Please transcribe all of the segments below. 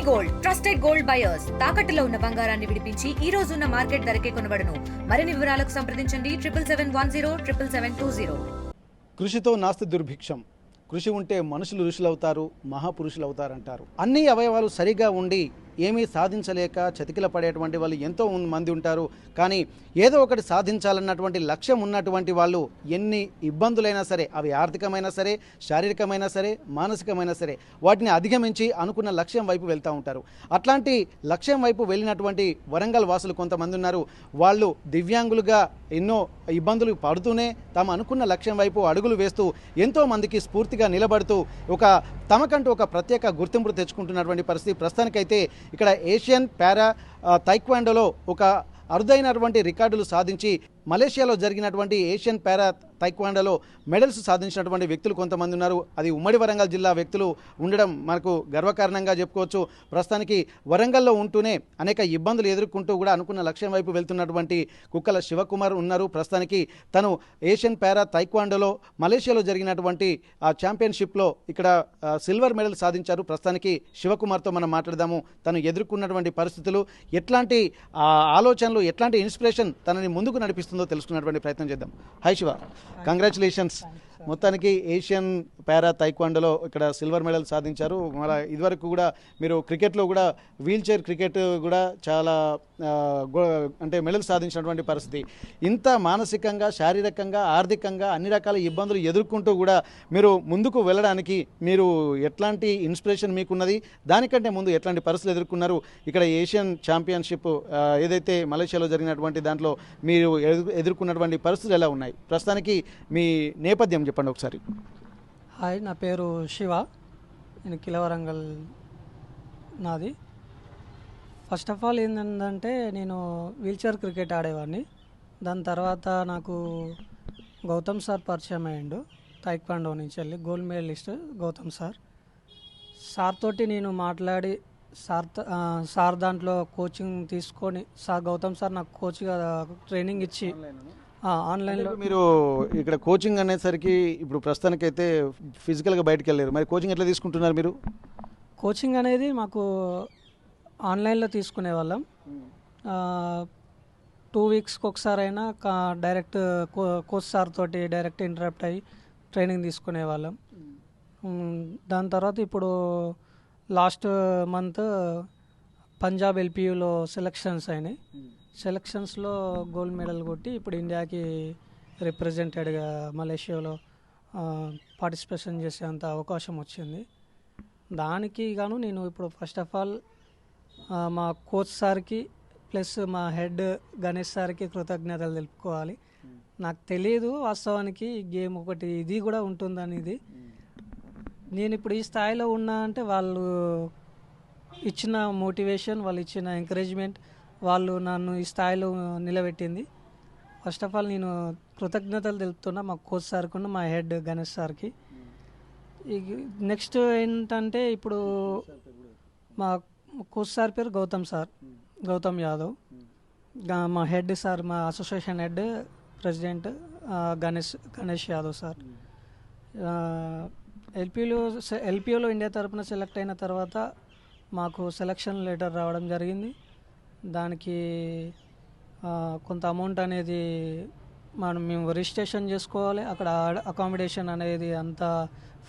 Gold trusted gold buyers తాకట్టులో ఉన్న బంగారాన్ని విడిపించి ఈ రోజు ఉన్న మార్కెట్ ధరకే కొనబడును. మరిన్ని వివరాలకు సంప్రదించండి 7771077720. కృషితో నాస్తి దుర్భిక్షం. కృషి ఉంటే మనుషులు ఋషులవుతారు, మహాపురుషులు అవుతారంటారు. అన్ని అవయవాలు సరిగా ఉండి ఏమీ సాధించలేక చతికిల పడేటువంటి వాళ్ళు ఎంతో మంది ఉంటారు. కానీ ఏదో ఒకటి సాధించాలన్నటువంటి లక్ష్యం ఉన్నటువంటి వాళ్ళు ఎన్ని ఇబ్బందులైనా సరే, అవి ఆర్థికమైనా సరే, శారీరకమైనా సరే, మానసికమైనా సరే, వాటిని అధిగమించి అనుకున్న లక్ష్యం వైపు వెళ్తూ ఉంటారు. అట్లాంటి లక్ష్యం వైపు వెళ్ళినటువంటి వరంగల్ వాసులు కొంతమంది ఉన్నారు. వాళ్ళు దివ్యాంగులుగా ఎన్నో ఇబ్బందులు పడుతూనే తాము అనుకున్న లక్ష్యం వైపు అడుగులు వేస్తూ ఎంతో మందికి స్ఫూర్తిగా నిలబడుతూ తమకంటూ ఒక ప్రత్యేక గుర్తింపు తెచ్చుకుంటున్నటువంటి పరిస్థితి. ప్రస్తుతానికైతే ఇక్కడ ఏషియన్ పారా తైక్వాండోలో ఒక అరుదైనటువంటి రికార్డులు సాధించి మలేషియాలో జరిగినటువంటి ఏషియన్ పారా తైక్వాండోలో మెడల్స్ సాధించినటువంటి వ్యక్తులు కొంతమంది ఉన్నారు. అది ఉమ్మడి వరంగల్ జిల్లా వ్యక్తులు ఉండడం మనకు గర్వకారణంగా చెప్పుకోవచ్చు. ప్రస్తుతానికి వరంగల్లో ఉంటూనే అనేక ఇబ్బందులు ఎదుర్కొంటూ కూడా అనుకున్న లక్ష్యం వైపు వెళ్తున్నటువంటి కుక్కల శివకుమార్ ఉన్నారు. ప్రస్తుతానికి తను ఏషియన్ పారా తైక్వాండోలో మలేషియాలో జరిగినటువంటి ఆ ఛాంపియన్షిప్లో ఇక్కడ సిల్వర్ మెడల్ సాధించారు. ప్రస్తుతానికి శివకుమార్తో మనం మాట్లాడదాము. తను ఎదుర్కొన్నటువంటి పరిస్థితులు, ఎట్లాంటి ఆలోచనలు, ఎట్లాంటి ఇన్స్పిరేషన్ తనని ముందుకు నడిపిస్తుందో తెలుసుకున్నటువంటి ప్రయత్నం చేద్దాం. Hi Shiva, congratulations. మొత్తానికి ఏషియన్ పారా తైక్వాండోలో ఇక్కడ సిల్వర్ మెడల్ సాధించారు. మళ్ళీ ఇదివరకు కూడా మీరు క్రికెట్లో కూడా వీల్ చైర్ క్రికెట్ కూడా చాలా అంటే మెడల్ సాధించినటువంటి పరిస్థితి. ఇంత మానసికంగా, శారీరకంగా, ఆర్థికంగా అన్ని రకాల ఇబ్బందులు ఎదుర్కొంటూ కూడా మీరు ముందుకు వెళ్ళడానికి మీరు ఎట్లాంటి ఇన్స్పిరేషన్ మీకున్నది? దానికంటే ముందు ఎట్లాంటి పరిస్థితులు ఎదుర్కొన్నారు? ఇక్కడ ఏషియన్ ఛాంపియన్షిప్ ఏదైతే మలేషియాలో జరిగినటువంటి దాంట్లో మీరు ఎదుర్కొన్నటువంటి పరిస్థితులు ఎలా ఉన్నాయి? ప్రస్తుతానికి మీ నేపథ్యం చెప్పండి ఒకసారి. హాయ్, నా పేరు శివ. నేను కిలవరంగల్ నాది. ఫస్ట్ ఆఫ్ ఆల్ ఏంటంటే నేను వీల్చైర్ క్రికెట్ ఆడేవాడిని. దాని తర్వాత నాకు గౌతమ్ సార్ పరిచయం అయ్యిండు. తైక్వాండో నుంచి వెళ్ళి గోల్డ్ మెడలిస్ట్ గౌతమ్ సార్ తోటి నేను మాట్లాడి సార్ దాంట్లో కోచింగ్ తీసుకొని గౌతమ్ సార్ నాకు కోచ్గా ట్రైనింగ్ ఇచ్చి ఆన్లైన్లో. మీరు ఇక్కడ కోచింగ్ అనేసరికి ఇప్పుడు ప్రస్తుతానికైతే ఫిజికల్గా బయటకు వెళ్ళారు, మరి కోచింగ్ ఎట్లా తీసుకుంటున్నారు మీరు? కోచింగ్ అనేది మాకు ఆన్లైన్లో తీసుకునే వాళ్ళం. 2 వీక్స్కి ఒకసారి అయినా డైరెక్ట్ కోచ్ సార్ తోటి డైరెక్ట్ ఇంటరాక్ట్ అయ్యి ట్రైనింగ్ తీసుకునే వాళ్ళం. దాని తర్వాత ఇప్పుడు లాస్ట్ మంత్ పంజాబ్ ఎల్పియూలో సెలక్షన్స్ అయినాయి. సెలక్షన్స్లో గోల్డ్ మెడల్ కొట్టి ఇప్పుడు ఇండియాకి రిప్రజెంటెడ్గా మలేషియాలో పార్టిసిపేషన్ చేసేంత అవకాశం వచ్చింది. దానికి గాను నేను ఇప్పుడు ఫస్ట్ ఆఫ్ ఆల్ మా కోచ్ సార్కి ప్లస్ మా హెడ్ గణేష్ సార్కి కృతజ్ఞతలు తెలుపుకోవాలి. నాకు తెలియదు వాస్తవానికి గేమ్ ఒకటి ఇది కూడా ఉంటుందని. ఇది నేను ఇప్పుడు ఈ స్థాయిలో ఉన్నా అంటే వాళ్ళు ఇచ్చిన మోటివేషన్, వాళ్ళు ఇచ్చిన ఎంకరేజ్మెంట్, వాళ్ళు నన్ను ఈ స్థాయిలో నిలబెట్టింది. ఫస్ట్ ఆఫ్ ఆల్ నేను కృతజ్ఞతలు తెలుపుతున్నా మా కోచ్ సార్కి, మా హెడ్ గణేష్ సార్కి. నెక్స్ట్ ఏంటంటే ఇప్పుడు మా కోచ్ సార్ పేరు గౌతమ్ యాదవ్. మా హెడ్ సార్, మా association head president Ganesh Yadav sir. ఎల్పిఓలో ఇండియా తరపున సెలెక్ట్ అయిన తర్వాత మాకు సెలక్షన్ లెటర్ రావడం జరిగింది. దానికి కొంత అమౌంట్ అనేది మేము రిజిస్ట్రేషన్ చేసుకోవాలి. అక్కడ అకామిడేషన్ అనేది అంత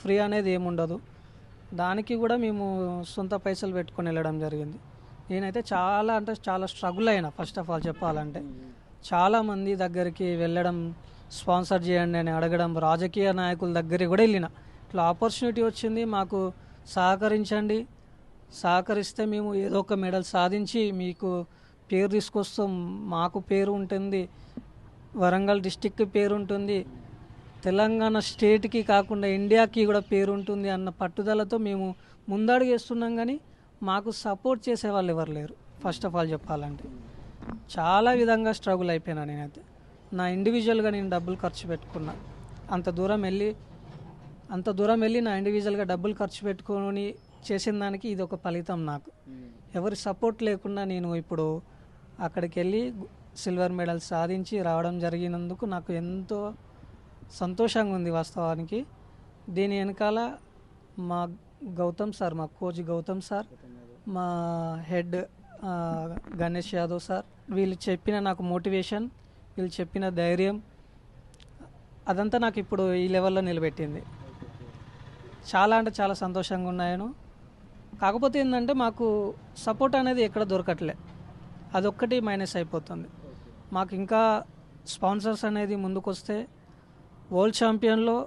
ఫ్రీ అనేది ఏముండదు. దానికి కూడా మేము సొంత పైసలు పెట్టుకొని వెళ్ళడం జరిగింది. నేనైతే చాలా స్ట్రగుల్ అయినా. ఫస్ట్ ఆఫ్ ఆల్ చెప్పాలంటే చాలామంది దగ్గరికి వెళ్ళడం, స్పాన్సర్ చేయండి అని అడగడం, రాజకీయ నాయకుల దగ్గరికి కూడా వెళ్ళిన. ఇట్లా ఆపర్చునిటీ వచ్చింది, మాకు సహకరిస్తే మేము ఏదో ఒక మెడల్ సాధించి మీకు పేరు తీసుకొస్తాం, మాకు పేరు ఉంటుంది, వరంగల్ డిస్టిక్కి పేరు ఉంటుంది, తెలంగాణ స్టేట్కి కాకుండా ఇండియాకి కూడా పేరు ఉంటుంది అన్న పట్టుదలతో మేము ముందడుగు వేస్తున్నాం. కానీ మాకు సపోర్ట్ చేసే వాళ్ళు ఎవరు లేరు. ఫస్ట్ ఆఫ్ ఆల్ చెప్పాలంటే చాలా విధంగా స్ట్రగుల్ అయిపోయినా. నేనైతే నా ఇండివిజువల్గా నేను డబ్బులు ఖర్చు పెట్టుకున్నా. అంత దూరం వెళ్ళి నా ఇండివిజువల్గా డబ్బులు ఖర్చు పెట్టుకొని చేసిన దానికి ఇది ఒక ఫలితం. నాకు ఎవరి సపోర్ట్ లేకుండా నేను ఇప్పుడు అక్కడికి వెళ్ళి సిల్వర్ మెడల్ సాధించి రావడం జరిగినందుకు నాకు ఎంతో సంతోషంగా ఉంది వాస్తవానికి. దీని వెనకాల మా గౌతమ్ సార్, మా కోచ్ గౌతమ్ సార్, మా హెడ్ గణేష్ యాదవ్ సార్, వీళ్ళు చెప్పిన నాకు మోటివేషన్, వీళ్ళు చెప్పిన ధైర్యం, అదంతా నాకు ఇప్పుడు ఈ లెవెల్లో నిలబెట్టింది. చాలా అంటే చాలా సంతోషంగా ఉన్నాను. కాకపోతే ఏంటంటే మాకు సపోర్ట్ అనేది ఎక్కడ దొరకట్లే, అదొక్కటి మైనస్ అయిపోతుంది. మాకు ఇంకా స్పాన్సర్స్ అనేది ముందుకొస్తే వరల్డ్ ఛాంపియన్లో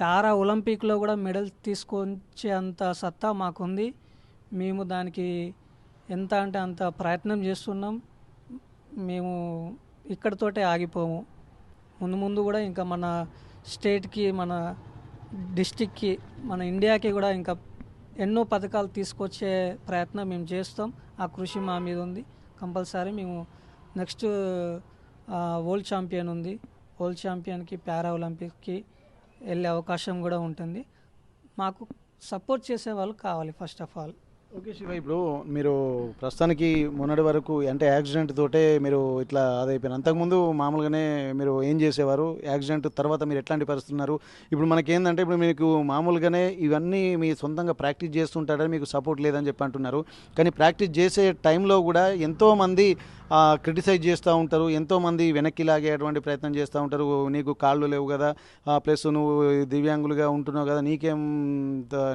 పారా ఒలింపిక్లో కూడా మెడల్ తీసుకొచ్చే అంత సత్తా మాకుంది. మేము దానికి ఎంత అంటే అంత ప్రయత్నం చేస్తున్నాం. మేము ఇక్కడితోటే ఆగిపోము. ముందు ముందు కూడా ఇంకా మన స్టేట్కి, మన డిస్టిక్కి, మన ఇండియాకి కూడా ఇంకా ఎన్నో పథకాలు తీసుకొచ్చే ప్రయత్నం మేము చేస్తాం. ఆ కృషి మా మీద ఉంది. కంపల్సరీ మేము నెక్స్ట్ వరల్డ్ ఛాంపియన్ ఉంది, వరల్డ్ ఛాంపియన్కి, పారా ఒలింపిక్కి వెళ్ళే అవకాశం కూడా ఉంటుంది. మాకు సపోర్ట్ చేసే వాళ్ళు కావాలి first of all. Okay Shiva, ఇప్పుడు మీరు ప్రస్తుతానికి మొన్నటి వరకు అంటే యాక్సిడెంట్ తోటే మీరు ఇట్లా అదైపోయిన, అంతకుముందు మామూలుగానే మీరు ఏం చేసేవారు? యాక్సిడెంట్ తర్వాత మీరు ఎట్లాంటి పరిస్థితున్నారు? ఇప్పుడు మనకేందంటే ఇప్పుడు మీకు మామూలుగానే ఇవన్నీ మీ సొంతంగా ప్రాక్టీస్ చేస్తుంటారని మీకు సపోర్ట్ లేదని చెప్పి అంటున్నారు. కానీ ప్రాక్టీస్ చేసే టైంలో కూడా ఎంతోమంది క్రిటిసైజ్ చేస్తూ ఉంటారు, ఎంతోమంది వెనక్కి లాగేటువంటి ప్రయత్నం చేస్తూ ఉంటారు. నీకు కాళ్ళు లేవు కదా, ప్లస్ నువ్వు దివ్యాంగులుగా ఉంటున్నావు కదా,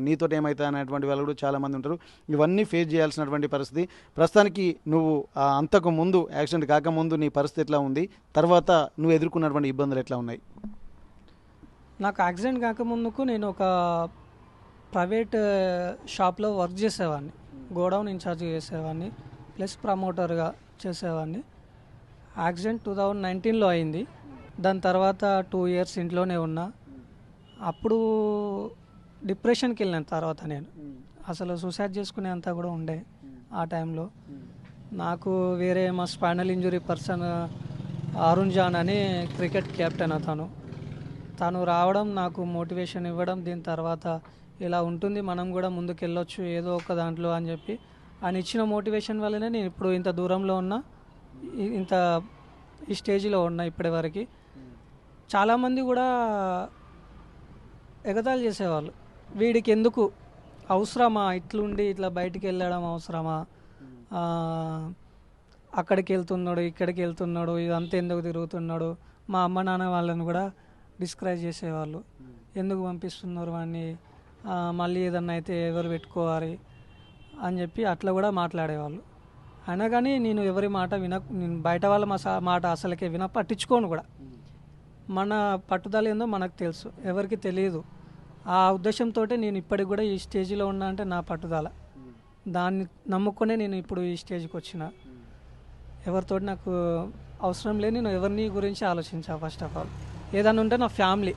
నీతో ఏమవుతా అనేటువంటి వాళ్ళు కూడా చాలామంది ఉంటారు. ఇవన్నీ ఫేస్ చేయాల్సినటువంటి పరిస్థితి. ప్రస్తుతానికి నువ్వు అంతకు ముందు యాక్సిడెంట్ కాకముందు నీ పరిస్థితి ఎట్లా ఉంది, తర్వాత నువ్వు ఎదుర్కొన్నటువంటి ఇబ్బందులు ఎట్లా ఉన్నాయి? నాకు యాక్సిడెంట్ కాకముందుకు నేను ఒక ప్రైవేట్ షాప్లో వర్క్ చేసేవాడిని, గోడౌన్ ఇన్ఛార్జ్ చేసేవాడిని, ప్లస్ ప్రమోటర్గా చేసేవాడిని. యాక్సిడెంట్ 2019లో అయింది. దాని తర్వాత 2 years ఇంట్లోనే ఉన్నా. అప్పుడు డిప్రెషన్కి వెళ్ళిన తర్వాత నేను అసలు సూసైడ్ చేసుకునేంత కూడా ఉండే ఆ టైంలో. నాకు వేరే మా spinal injury person Arun John అని క్రికెట్ కెప్టెన్ తను రావడం, నాకు మోటివేషన్ ఇవ్వడం, దీని తర్వాత ఇలా ఉంటుంది, మనం కూడా ముందుకు వెళ్ళొచ్చు ఏదో ఒక దాంట్లో అని చెప్పి ఆయన ఇచ్చిన మోటివేషన్ వల్లనే నేను ఇప్పుడు ఇంత దూరంలో ఉన్నా, ఇంత ఈ స్టేజ్లో ఉన్నా ఇప్పటి వరకు. చాలామంది కూడా ఎగతాళి చేసేవాళ్ళు, వీడికి ఎందుకు అవసరమా ఇట్లుండి ఇట్లా బయటికి వెళ్ళడం అవసరమా, అక్కడికి వెళ్తున్నాడు ఇక్కడికి వెళ్తున్నాడు, ఇదంతా ఎందుకు తిరుగుతున్నాడు. మా అమ్మ నాన్న వాళ్ళని కూడా డిస్కరేజ్ చేసేవాళ్ళు, ఎందుకు పంపిస్తున్నారు వాడిని, మళ్ళీ ఏదన్నా అయితే ఎవరు పెట్టుకోవాలి అని చెప్పి అట్లా కూడా మాట్లాడేవాళ్ళు. అయినా కానీ నేను ఎవరి మాట నేను బయట వాళ్ళ మాట అసలుకే పట్టించుకోను కూడా. మన పట్టుదల ఏందో మనకు తెలుసు, ఎవరికి తెలియదు. ఆ ఉద్దేశంతో నేను ఇప్పటికి కూడా ఈ స్టేజ్లో ఉన్నా అంటే నా పట్టుదల, దాన్ని నమ్ముకునే నేను ఇప్పుడు ఈ స్టేజ్కి వచ్చిన. ఎవరితోటి నాకు అవసరం లేదు, నేను ఎవరిని గురించి ఆలోచించా. ఫస్ట్ ఆఫ్ ఆల్ ఏదన్నా ఉంటే నా ఫ్యామిలీ.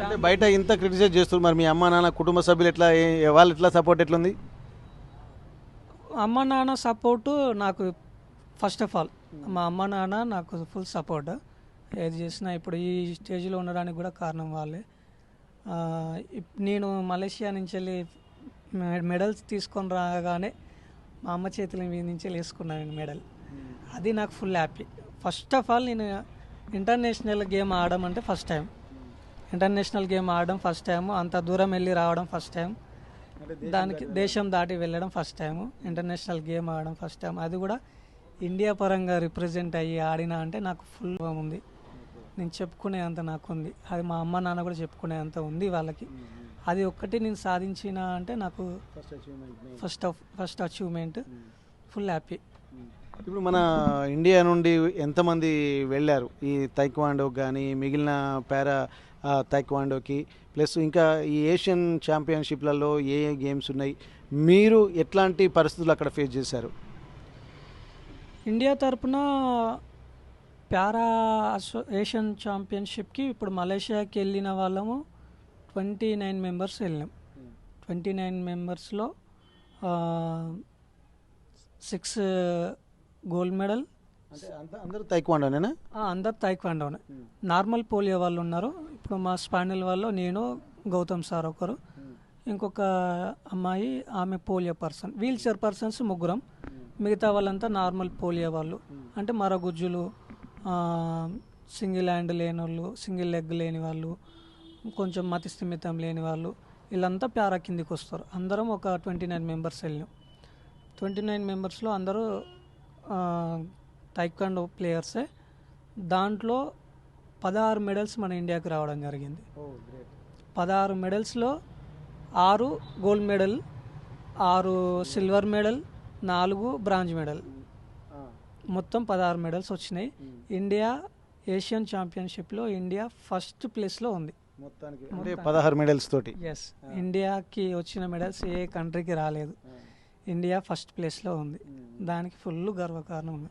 అంటే బయట ఇంత క్రిటిసైజ్ చేస్తున్నారు, మరి మీ అమ్మ నాన్న కుటుంబ సభ్యులు ఎట్లా, వాళ్ళు ఎట్లా సపోర్ట్ ఎట్లుంది? అమ్మ నాన్న సపోర్టు నాకు ఫస్ట్ ఆఫ్ ఆల్, మా అమ్మ నాన్న నాకు ఫుల్ సపోర్ట్. ఏది చేసినా ఇప్పుడు ఈ స్టేజ్లో ఉండడానికి కూడా కారణం వాళ్ళే. నేను మలేషియా నుంచి వెళ్ళి మెడల్స్ తీసుకొని రాగానే మా అమ్మ చేతుల మీద నుంచి వేసుకున్నాను నేను మెడల్. అది నాకు full happy. First of all నేను ఇంటర్నేషనల్ గేమ్ ఆడడం అంటే ఫస్ట్ టైం, ఇంటర్నేషనల్ గేమ్ ఆడడం ఫస్ట్ టైం, అంత దూరం వెళ్ళి రావడం ఫస్ట్ టైం, దానికి దేశం దాటి వెళ్ళడం ఫస్ట్ టైం, ఇంటర్నేషనల్ గేమ్ ఆడడం ఫస్ట్ టైం, అది కూడా ఇండియా పరంగా రిప్రజెంట్ అయ్యి ఆడినా అంటే నాకు ఫుల్ ఉంది. నేను చెప్పుకునే అంత నాకు ఉంది, అది మా అమ్మ నాన్న కూడా చెప్పుకునే అంత ఉంది వాళ్ళకి. అది ఒక్కటి నేను సాధించిన అంటే నాకు ఫస్ట్ అచీవ్మెంట్, ఫుల్ హ్యాపీ. ఇప్పుడు మన ఇండియా నుండి ఎంతమంది వెళ్ళారు ఈ తైక్వాండో కానీ మిగిలిన పారా తైక్వాండోకి, ప్లస్ ఇంకా ఈ ఏషియన్ ఛాంపియన్షిప్లలో ఏ ఏ గేమ్స్ ఉన్నాయి, మీరు ఎట్లాంటి పరిస్థితులు అక్కడ ఫేస్ చేశారు? ఇండియా తరపున పారా ఏషియన్ ఛాంపియన్షిప్కి ఇప్పుడు మలేషియాకి వెళ్ళిన వాళ్ళము 29 మెంబర్స్ వెళ్ళినాం. 29 మెంబర్స్లో 6 గోల్డ్ మెడల్. అందరూ తైక్వాండోనేనా? అందరు తైక్వాండోనే. నార్మల్ పోలియో వాళ్ళు ఉన్నారు. ఇప్పుడు మా స్పైనల్ వాళ్ళు నేను, గౌతమ్ సార్ ఒకరు, ఇంకొక అమ్మాయి, ఆమె polio person. Wheelchair persons 3, మిగతా వాళ్ళంతా నార్మల్ పోలియో వాళ్ళు, అంటే మరగుజ్జులు, సింగిల్ హ్యాండ్ లేని వాళ్ళు, సింగిల్ లెగ్ లేని వాళ్ళు, కొంచెం మతి స్థిమితం లేని వాళ్ళు, వీళ్ళంతా పారా కిందికి వస్తారు. అందరం ఒక 29 మెంబర్స్ వెళ్ళాం. 29 మెంబర్స్లో అందరూ టైక్వాండో ప్లేయర్సే. దాంట్లో 16 మెడల్స్ మన ఇండియాకి రావడం జరిగింది. 16 మెడల్స్లో 6 gold medal, 6 silver medal, 4 bronze medal, మొత్తం 16 మెడల్స్ వచ్చినాయి. ఇండియా ఏషియన్ ఛాంపియన్షిప్లో ఇండియా ఫస్ట్ ప్లేస్లో ఉంది. మొత్తానికి అంటే 16 మెడల్స్ తోటి. ఎస్, ఇండియాకి వచ్చిన మెడల్స్ ఏ కంట్రీకి రాలేదు. ఇండియా ఫస్ట్ ప్లేస్లో ఉంది. దానికి ఫుల్ గర్వకారణం ఉంది.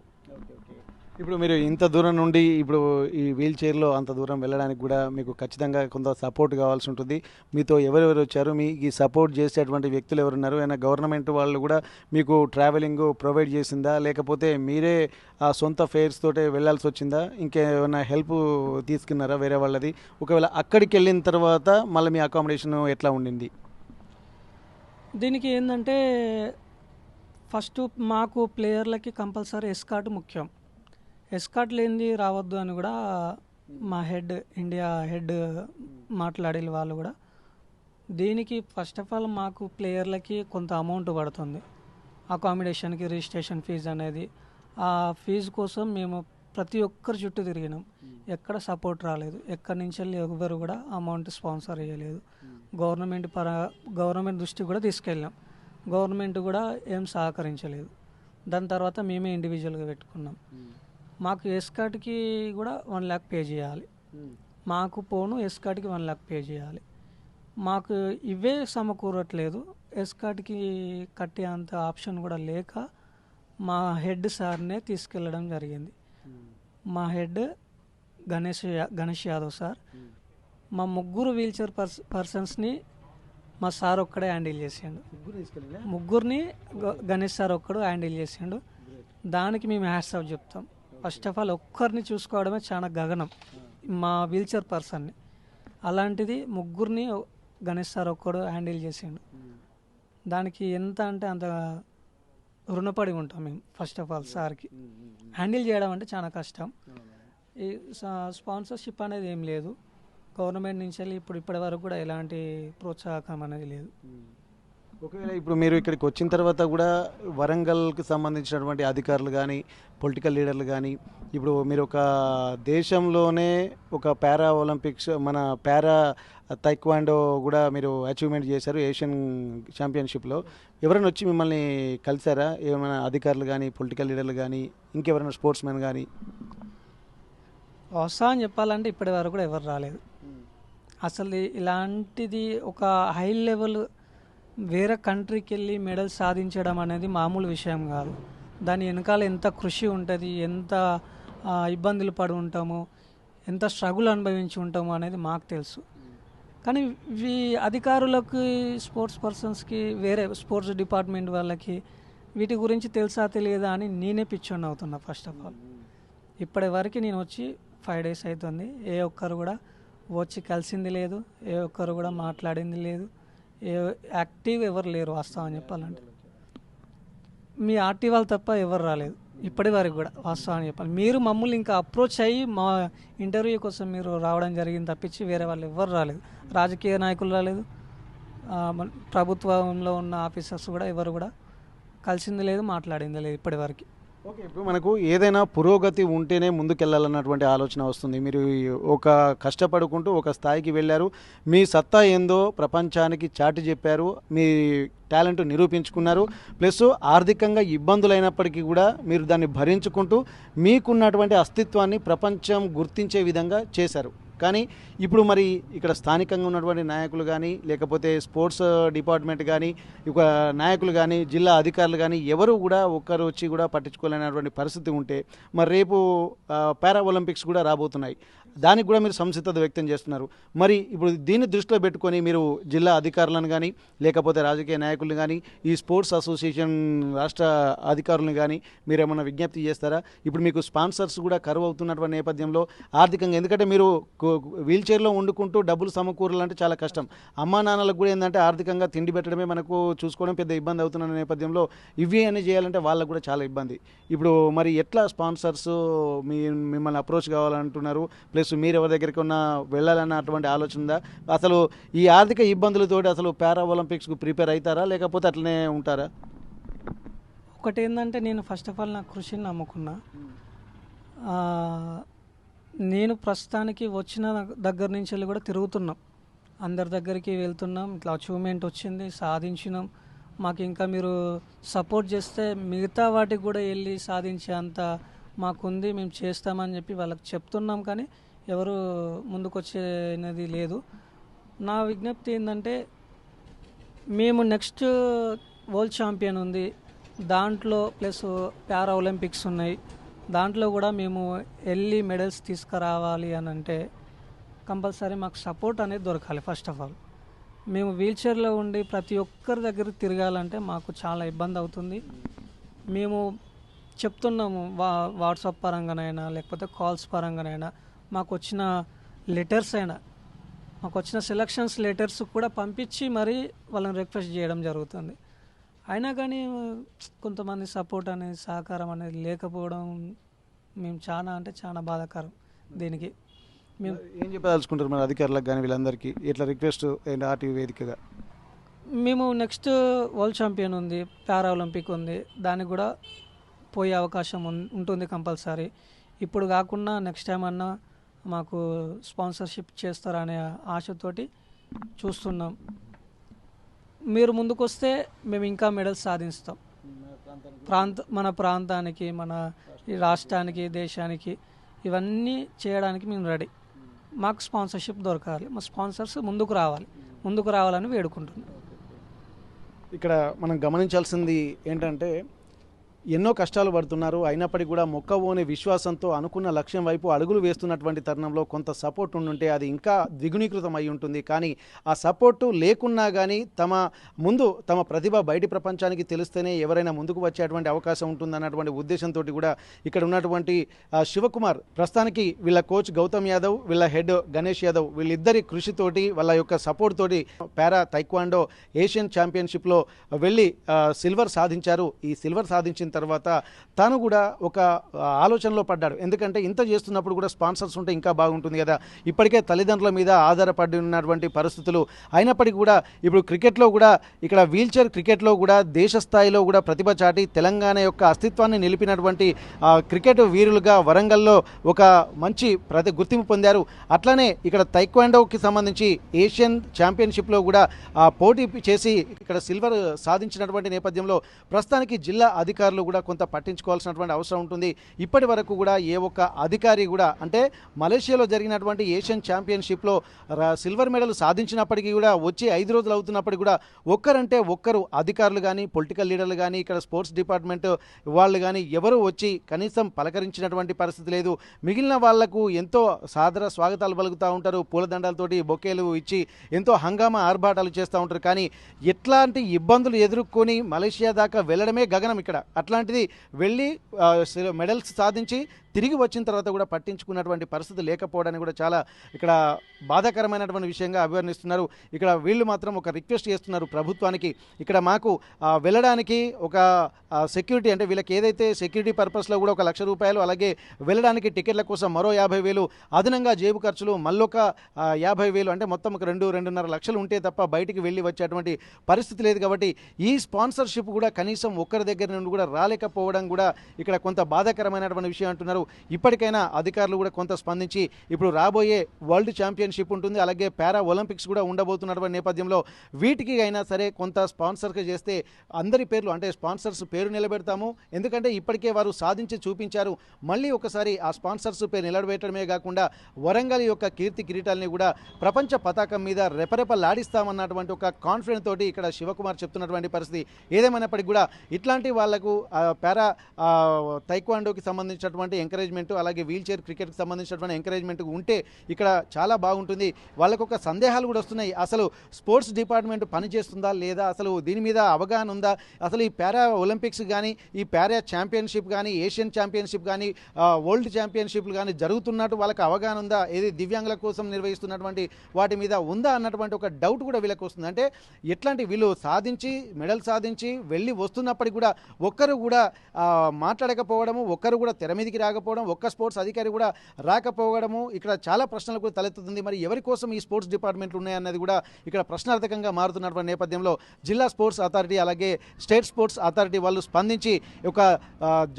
ఇప్పుడు మీరు ఇంత దూరం నుండి ఇప్పుడు ఈ వీల్ చైర్లో అంత దూరం వెళ్ళడానికి కూడా మీకు ఖచ్చితంగా కొంత సపోర్ట్ కావాల్సి ఉంటుంది. మీతో ఎవరెవరు వచ్చారు, మీకు సపోర్ట్ చేసేటువంటి వ్యక్తులు ఎవరున్నారు, అయినా గవర్నమెంట్ వాళ్ళు కూడా మీకు ట్రావెలింగ్ ప్రొవైడ్ చేసిందా, లేకపోతే మీరే ఆ సొంత ఫేర్స్ తోటే వెళ్ళాల్సి వచ్చిందా, ఇంకేమైనా హెల్ప్ తీసుకున్నారా వేరే వాళ్ళది? ఒకవేళ అక్కడికి వెళ్ళిన తర్వాత మళ్ళీ మీ అకామిడేషన్ ఎట్లా ఉండింది? దీనికి ఏంటంటే ఫస్ట్ మాకు ప్లేయర్లకి కంపల్సరీ ఎస్కార్ట్ ముఖ్యం. ఎస్కార్ట్ లేనిది రావద్దు అని కూడా మా ఇండియా హెడ్ మాట్లాడే వాళ్ళు కూడా. దీనికి ఫస్ట్ ఆఫ్ ఆల్ మాకు ప్లేయర్లకి కొంత అమౌంట్ పడుతుంది అకామిడేషన్కి, రిజిస్ట్రేషన్ ఫీజు అనేది. ఆ ఫీజు కోసం మేము ప్రతి ఒక్కరి చుట్టూ తిరిగినాం, ఎక్కడ సపోర్ట్ రాలేదు. ఎక్కడి నుంచి వెళ్ళి ఎవరు కూడా అమౌంట్ స్పాన్సర్ చేయలేదు. గవర్నమెంట్ దృష్టికి కూడా తీసుకెళ్ళాం, గవర్నమెంట్ కూడా ఏం సహకరించలేదు. దాని తర్వాత మేమే ఇండివిజువల్గా పెట్టుకున్నాం. మాకు ఎస్కార్ట్కి కూడా 1 lakh పే చేయాలి. మాకు పోను ఎస్కార్ట్కి 1 lakh పే చేయాలి. మాకు ఇవే సమకూరట్లేదు. ఎస్కార్ట్కి కట్టే అంత ఆప్షన్ కూడా లేక మా హెడ్ సార్నే తీసుకెళ్ళడం జరిగింది. మా హెడ్ గణేష్ యాదవ్ సార్. మా ముగ్గురు వీల్చైర్ పర్సన్స్ని మా సార్ ఒక్కడే హ్యాండిల్ చేసిండు. ముగ్గురిని గణేష్ సార్ ఒక్కడు హ్యాండిల్ చేసిండు. దానికి మేము హ్యాట్స్ ఆఫ్ చెప్తాం. ఫస్ట్ ఆఫ్ ఆల్ ఒక్కరిని చూసుకోవడమే చాలా గగనం మా వీల్చైర్ పర్సన్ని. అలాంటిది ముగ్గురిని గణేష్ సార్ ఒక్కడు హ్యాండిల్ చేసిండు. దానికి ఎంత అంటే అంత రుణపడి ఉంటాం మేము ఫస్ట్ ఆఫ్ ఆల్ సార్కి. హ్యాండిల్ చేయడం అంటే చాలా కష్టం. ఈ స్పాన్సర్షిప్ అనేది ఏం లేదు గవర్నమెంట్ నుంచి వెళ్ళి ఇప్పటి వరకు కూడా ఎలాంటి ప్రోత్సాహకం అనేది లేదు. ఒకవేళ ఇప్పుడు మీరు ఇక్కడికి వచ్చిన తర్వాత కూడా వరంగల్కి సంబంధించినటువంటి అధికారులు కానీ, పొలిటికల్ లీడర్లు కానీ, ఇప్పుడు మీరు ఒక దేశంలోనే ఒక పారా ఒలింపిక్స్, మన పారా తైక్వాండో కూడా మీరు అచీవ్మెంట్ చేశారు ఏషియన్ ఛాంపియన్షిప్లో. ఎవరైనా వచ్చి మిమ్మల్ని కలిసారా? ఏమైనా అధికారులు కానీ, పొలిటికల్ లీడర్లు కానీ, ఇంకెవరైనా స్పోర్ట్స్ మెన్ కానీ? వస్తా అని చెప్పాలంటే ఇప్పటి వరకు కూడా ఎవరు రాలేదు. అసలు ఇలాంటిది ఒక హై లెవెల్ వేరే కంట్రీకి వెళ్ళి మెడల్ సాధించడం అనేది మామూలు విషయం కాదు. దాని వెనకాల ఎంత కృషి ఉంటుంది, ఎంత ఇబ్బందులు పడి ఉంటాము, ఎంత స్ట్రగుల్ అనుభవించి ఉంటాము అనేది మాకు తెలుసు. కానీ అధికారులకి, స్పోర్ట్స్ పర్సన్స్కి, వేరే స్పోర్ట్స్ డిపార్ట్మెంట్ వాళ్ళకి వీటి గురించి తెలుసా తెలియదా అని నేనే పిచ్చోని అవుతున్నా. ఫస్ట్ ఆఫ్ ఆల్ ఇప్పటి వరకు నేను వచ్చి 5 days అవుతుంది. ఏ ఒక్కరు కూడా వచ్చి కలిసింది లేదు, ఏ ఒక్కరు కూడా మాట్లాడింది లేదు, యాక్టివ్ ఎవరు లేరు వాస్తవం చెప్పాలంటే. మీ ఆర్టీ వాళ్ళు తప్ప ఎవరు రాలేదు ఇప్పటి వరకు కూడా వాస్తవాన్ని చెప్పాలి. మీరు మమ్మల్ని ఇంకా అప్రోచ్ అయ్యి మా ఇంటర్వ్యూ కోసం మీరు రావడం జరిగింది తప్పించి వేరే వాళ్ళు ఎవరు రాలేదు. రాజకీయ నాయకులు రాలేదు, ప్రభుత్వంలో ఉన్న ఆఫీసర్స్ కూడా ఎవరు కూడా కలిసింది లేదు, మాట్లాడింది లేదు ఇప్పటి వరకు. ఓకే, ఇప్పుడు మనకు ఏదైనా పురోగతి ఉంటేనే ముందుకెళ్ళాలన్నటువంటి ఆలోచన వస్తుంది. మీరు ఒక కష్టపడుకుంటూ ఒక స్థాయికి వెళ్ళారు, మీ సత్తా ఏందో ప్రపంచానికి చాటి చెప్పారు, మీ టాలెంట్ నిరూపించుకున్నారు. ప్లస్ ఆర్థికంగా ఇబ్బందులైనప్పటికీ కూడా మీరు దాన్ని భరించుకుంటూ మీకున్నటువంటి అస్తిత్వాన్ని ప్రపంచం గుర్తించే విధంగా చేశారు. కానీ ఇప్పుడు మరి ఇక్కడ స్థానికంగా ఉన్నటువంటి నాయకులు కానీ, లేకపోతే స్పోర్ట్స్ డిపార్ట్మెంట్ కానీ, ఇక నాయకులు కానీ, జిల్లా అధికారులు కానీ ఎవరు కూడా ఒక్కరు వచ్చి కూడా పట్టించుకోలేనటువంటి పరిస్థితి ఉంటే మరి రేపు పారా ఒలింపిక్స్ కూడా రాబోతున్నాయి, దానికి కూడా మీరు సంసిద్ధత వ్యక్తం చేస్తున్నారు. మరి ఇప్పుడు దీన్ని దృష్టిలో పెట్టుకొని మీరు జిల్లా అధికారులను కానీ, లేకపోతే రాజకీయ నాయకులను కానీ, ఈ స్పోర్ట్స్ అసోసియేషన్ రాష్ట్ర అధికారులను కానీ మీరు ఏమైనా విజ్ఞప్తి చేస్తారా? ఇప్పుడు మీకు స్పాన్సర్స్ కూడా కరువు అవుతున్నటువంటి నేపథ్యంలో ఆర్థికంగా, ఎందుకంటే మీరు వీల్ చైర్లో వండుకుంటూ డబ్బులు సమకూరాలంటే చాలా కష్టం. అమ్మా నాన్నలకు కూడా ఏంటంటే ఆర్థికంగా తిండి పెట్టడమే మనకు చూసుకోవడం పెద్ద ఇబ్బంది అవుతున్న నేపథ్యంలో ఇవి అన్నీ చేయాలంటే వాళ్ళకు కూడా చాలా ఇబ్బంది. ఇప్పుడు మరి ఎట్లా స్పాన్సర్స్ మిమ్మల్ని అప్రోచ్ కావాలంటున్నారు, ప్లస్ మీరు ఎవరి దగ్గరికి ఉన్న వెళ్ళాలన్న అటువంటి ఆలోచన ఉందా? అసలు ఈ ఆర్థిక ఇబ్బందులతోటి అసలు పారా ఒలింపిక్స్కు ప్రిపేర్ అవుతారా, లేకపోతే అట్లనే ఉంటారా? ఒక్కటి ఏంటంటే నేను ఫస్ట్ ఆఫ్ ఆల్ నా కృషిని నమ్ముకున్నా. ఆ, నేను ప్రస్తుతానికి వచ్చిన దగ్గర నుంచి వెళ్ళి కూడా తిరుగుతున్నాం, అందరి దగ్గరికి వెళ్తున్నాం. ఇట్లా అచీవ్మెంట్ వచ్చింది, సాధించినాం, మాకు ఇంకా మీరు సపోర్ట్ చేస్తే మిగతా వాటికి కూడా వెళ్ళి సాధించే అంత మాకుంది, మేము చేస్తామని చెప్పి వాళ్ళకి చెప్తున్నాం. కానీ ఎవరు ముందుకు వచ్చేది లేదు. నా విజ్ఞప్తి ఏంటంటే మేము నెక్స్ట్ వరల్డ్ ఛాంపియన్ ఉంది, దాంట్లో ప్లస్ పారా ఒలింపిక్స్ ఉన్నాయి, దాంట్లో కూడా మేము వెళ్ళి మెడల్స్ తీసుకురావాలి అని అంటే కంపల్సరీ మాకు సపోర్ట్ అనేది దొరకాలి. ఫస్ట్ ఆఫ్ ఆల్ మేము వీల్చైర్లో ఉండి ప్రతి ఒక్కరి దగ్గర తిరగాలంటే మాకు చాలా ఇబ్బంది అవుతుంది. మేము చెప్తున్నాము వాట్సాప్ పరంగానైనా లేకపోతే కాల్స్ పరంగానైనా, మాకు వచ్చిన లెటర్స్ అయినా, మాకు వచ్చిన సెలక్షన్స్ లెటర్స్ కూడా పంపించి మరీ వాళ్ళని రిక్వెస్ట్ చేయడం జరుగుతుంది. అయినా కానీ కొంతమంది సపోర్ట్ అనేది, సహకారం అనేది లేకపోవడం మేము చాలా అంటే చాలా బాధాకరం. దీనికి మేము ఏం చెప్పదలుచుకుంటారు మన అధికారులకు కానీ వీళ్ళందరికీ ఇట్లా రిక్వెస్ట్ ఆర్టీవీ వేదికగా? మేము నెక్స్ట్ వరల్డ్ ఛాంపియన్ ఉంది, పారా ఒలింపిక్ ఉంది, దానికి కూడా పోయే అవకాశం ఉంటుంది కంపల్సరీ. ఇప్పుడు కాకుండా నెక్స్ట్ టైం అన్నా మాకు స్పాన్సర్షిప్ చేస్తారనే ఆశతోటి చూస్తున్నాం. మీరు ముందుకొస్తే మేము ఇంకా మెడల్స్ సాధిస్తాం. మన ప్రాంతానికి, మన ఈ రాష్ట్రానికి, దేశానికి ఇవన్నీ చేయడానికి మేము రెడీ. మాకు స్పాన్సర్షిప్ దొరకాలి, మా స్పాన్సర్స్ ముందుకు రావాలని వేడుకుంటున్నాం. ఇక్కడ మనం గమనించాల్సింది ఏంటంటే ఎన్నో కష్టాలు పడుతున్నారు, అయినప్పటికీ కూడా మొక్కవోని విశ్వాసంతో అనుకున్న లక్ష్యం వైపు అడుగులు వేస్తున్నటువంటి తరుణంలో కొంత సపోర్ట్ ఉండుంటే అది ఇంకా ద్విగుణీకృతం అయి ఉంటుంది. కానీ ఆ సపోర్టు లేకున్నా కానీ తమ ప్రతిభ బయటి ప్రపంచానికి తెలిస్తేనే ఎవరైనా ముందుకు వచ్చేటువంటి అవకాశం ఉంటుందన్నటువంటి ఉద్దేశంతో కూడా ఇక్కడ ఉన్నటువంటి శివకుమార్ ప్రస్తుతానికి వీళ్ళ కోచ్ గౌతమ్ యాదవ్, వీళ్ళ హెడ్ గణేష్ యాదవ్, వీళ్ళిద్దరి కృషితోటి వాళ్ళ యొక్క సపోర్ట్ తోటి పారా తైక్వాండో ఏషియన్ ఛాంపియన్షిప్లో వెళ్ళి సిల్వర్ సాధించారు. ఈ సిల్వర్ సాధించిన తర్వాత తాను కూడా ఒక ఆలోచనలో పడ్డాడు. ఎందుకంటే ఇంత చేస్తున్నప్పుడు కూడా స్పాన్సర్స్ ఉంటే ఇంకా బాగుంటుంది కదా. ఇప్పటికే తల్లిదండ్రుల మీద ఆధారపడి ఉన్నటువంటి పరిస్థితులు అయినప్పటికీ కూడా ఇప్పుడు క్రికెట్లో కూడా ఇక్కడ వీల్చైర్ క్రికెట్లో కూడా దేశ స్థాయిలో కూడా ప్రతిభ చాటి తెలంగాణ యొక్క అస్తిత్వాన్ని నిలిపినటువంటి క్రికెట్ వీరులుగా వరంగల్లో ఒక మంచి గుర్తింపు పొందారు. అట్లనే ఇక్కడ తైక్వాండోకి సంబంధించి ఏషియన్ ఛాంపియన్షిప్లో కూడా పోటీ చేసి ఇక్కడ సిల్వర్ సాధించినటువంటి నేపథ్యంలో ప్రస్తుతానికి జిల్లా అధికారులు కూడా కొంత పట్టించుకోవాల్సినటువంటి అవసరం ఉంటుంది. ఇప్పటి వరకు కూడా ఏ ఒక్క అధికారి కూడా, అంటే మలేషియాలో జరిగినటువంటి ఏషియన్ ఛాంపియన్షిప్లో సిల్వర్ మెడల్ సాధించినప్పటికీ కూడా వచ్చి 5 రోజులు అవుతున్నప్పటికీ కూడా ఒక్కరంటే ఒక్కరు అధికారులు కానీ, పొలిటికల్ లీడర్లు కానీ, ఇక్కడ స్పోర్ట్స్ డిపార్ట్మెంట్ వాళ్ళు కానీ ఎవరు వచ్చి కనీసం పలకరించినటువంటి పరిస్థితి లేదు. మిగిలిన వాళ్లకు ఎంతో సాదర స్వాగతాలు పలుకుతూ ఉంటారు, పూలదండాలతోటి బొకేలు ఇచ్చి ఎంతో హంగామా ఆర్భాటాలు చేస్తూ ఉంటారు. కానీ ఎట్లాంటి ఇబ్బందులు ఎదుర్కొని మలేషియా దాకా వెళ్ళడమే గగనం. ఇక్కడ అట్లాంటిది వెళ్ళి మెడల్స్ సాధించి తిరిగి వచ్చిన తర్వాత కూడా పట్టించుకున్నటువంటి పరిస్థితి లేకపోవడానికి కూడా చాలా ఇక్కడ బాధాకరమైనటువంటి విషయంగా అభివర్ణిస్తున్నారు. ఇక్కడ వీళ్ళు మాత్రం ఒక రిక్వెస్ట్ చేస్తున్నారు ప్రభుత్వానికి, ఇక్కడ మాకు వెళ్ళడానికి ఒక సెక్యూరిటీ, అంటే వీళ్ళకి ఏదైతే సెక్యూరిటీ పర్పస్లో కూడా 1 లక్ష రూపాయలు, అలాగే వెళ్ళడానికి టికెట్ల కోసం మరో 50,000 అదనంగా జేబు ఖర్చులు, మళ్ళొక 50,000, అంటే మొత్తం ఒక 2-2.5 లక్షలు ఉంటే తప్ప బయటికి వెళ్ళి వచ్చేటువంటి పరిస్థితి లేదు. కాబట్టి ఈ స్పాన్సర్షిప్ కూడా కనీసం ఒక్కరి దగ్గర నుండి కూడా రాలేకపోవడం కూడా ఇక్కడ కొంత బాధాకరమైనటువంటి విషయం అంటున్నారు. ఇప్పటికైనా అధికారులు కూడా కొంత స్పందించి ఇప్పుడు రాబోయే వరల్డ్ ఛాంపియన్షిప్ ఉంటుంది, అలాగే పారా ఒలింపిక్స్ కూడా ఉండబోతున్నటువంటి నేపథ్యంలో వీటికి అయినా సరే కొంత స్పాన్సర్గా చేస్తే అందరి పేర్లు, అంటే స్పాన్సర్స్ పేరు నిలబెడతాము. ఎందుకంటే ఇప్పటికే వారు సాధించి చూపించారు. మళ్ళీ ఒకసారి ఆ స్పాన్సర్స్ పేరు నిలబెట్టడమే కాకుండా వరంగల్ యొక్క కీర్తి కిరీటాలని కూడా ప్రపంచ పతాకం మీద రెపరెపలాడిస్తామన్నటువంటి ఒక కాన్ఫిడెన్స్ తోటి ఇక్కడ శివకుమార్ చెప్తున్నటువంటి పరిస్థితి. ఏదేమైనప్పటికీ కూడా ఇట్లాంటి వాళ్లకు పారా తైక్వాండోకి సంబంధించినటువంటి ఎంకరేజ్మెంట్, అలాగే వీల్చైర్ క్రికెట్కి సంబంధించినటువంటి ఎంకరేజ్మెంట్ ఉంటే ఇక్కడ చాలా బాగుంటుంది. వాళ్ళకు ఒక సందేహాలు కూడా వస్తున్నాయి, అసలు స్పోర్ట్స్ డిపార్ట్మెంట్ పనిచేస్తుందా లేదా, అసలు దీని మీద అవగాహన ఉందా, అసలు ఈ పారా ఒలింపిక్స్ కానీ, ఈ పారా ఛాంపియన్షిప్ కానీ, ఏషియన్ ఛాంపియన్షిప్ కానీ, వరల్డ్ ఛాంపియన్షిప్లు కానీ జరుగుతున్నట్టు వాళ్ళకి అవగాహన ఉందా, ఏది దివ్యాంగుల కోసం నిర్వహిస్తున్నటువంటి వాటి మీద ఉందా అన్నటువంటి ఒక డౌట్ కూడా వీళ్ళకి వస్తుంది. అంటే ఎట్లాంటి వీళ్ళు సాధించి మెడల్ సాధించి వెళ్ళి వస్తున్నప్పటికీ కూడా ఒక్కరు కూడా మాట్లాడకపోవడము, ఒక్కరు కూడా తెర మీదకి రాకపోవడం, లేకపోవడం, ఒక్క స్పోర్ట్స్ అధికారి కూడా రాకపోవడము ఇక్కడ చాలా ప్రశ్నలకు తలెత్తుతుంది. మరి ఎవరి కోసం ఈ స్పోర్ట్స్ డిపార్ట్మెంట్లు ఉన్నాయన్నది కూడా ఇక్కడ ప్రశ్నార్థకంగా మారుతున్నటువంటి నేపథ్యంలో జిల్లా స్పోర్ట్స్ అథారిటీ అలాగే స్టేట్ స్పోర్ట్స్ అథారిటీ వాళ్ళు స్పందించి ఒక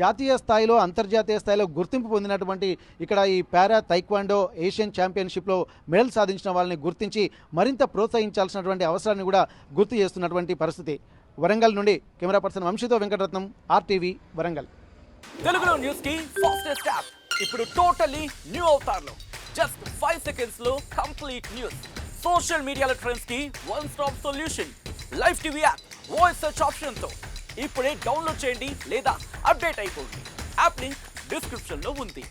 జాతీయ స్థాయిలో అంతర్జాతీయ స్థాయిలో గుర్తింపు పొందినటువంటి ఇక్కడ ఈ పారా తైక్వాండో ఏషియన్ ఛాంపియన్షిప్లో మెడల్ సాధించిన వాళ్ళని గుర్తించి మరింత ప్రోత్సహించాల్సినటువంటి అవసరాన్ని కూడా గుర్తు చేస్తున్నటువంటి పరిస్థితి. వరంగల్ నుండి కెమెరా పర్సన్ వంశీతో వెంకటరత్నం, RTV వరంగల్. తెలుగులో న్యూస్ కి ఫాస్టెస్ట్ యాప్ ఇప్పుడు టోటలీ న్యూ అవతార్లో జస్ట్ 5 seconds లో కంప్లీట్ న్యూస్. సోషల్ మీడియాలో ట్రెండ్స్ కి one stop solution. Live TV app voice search option తో ఇప్పుడే డౌన్లోడ్ చేయండి లేదా అప్డేట్ అయిపోండి. యాప్ లింక్ డిస్క్రిప్షన్ లో ఉంది.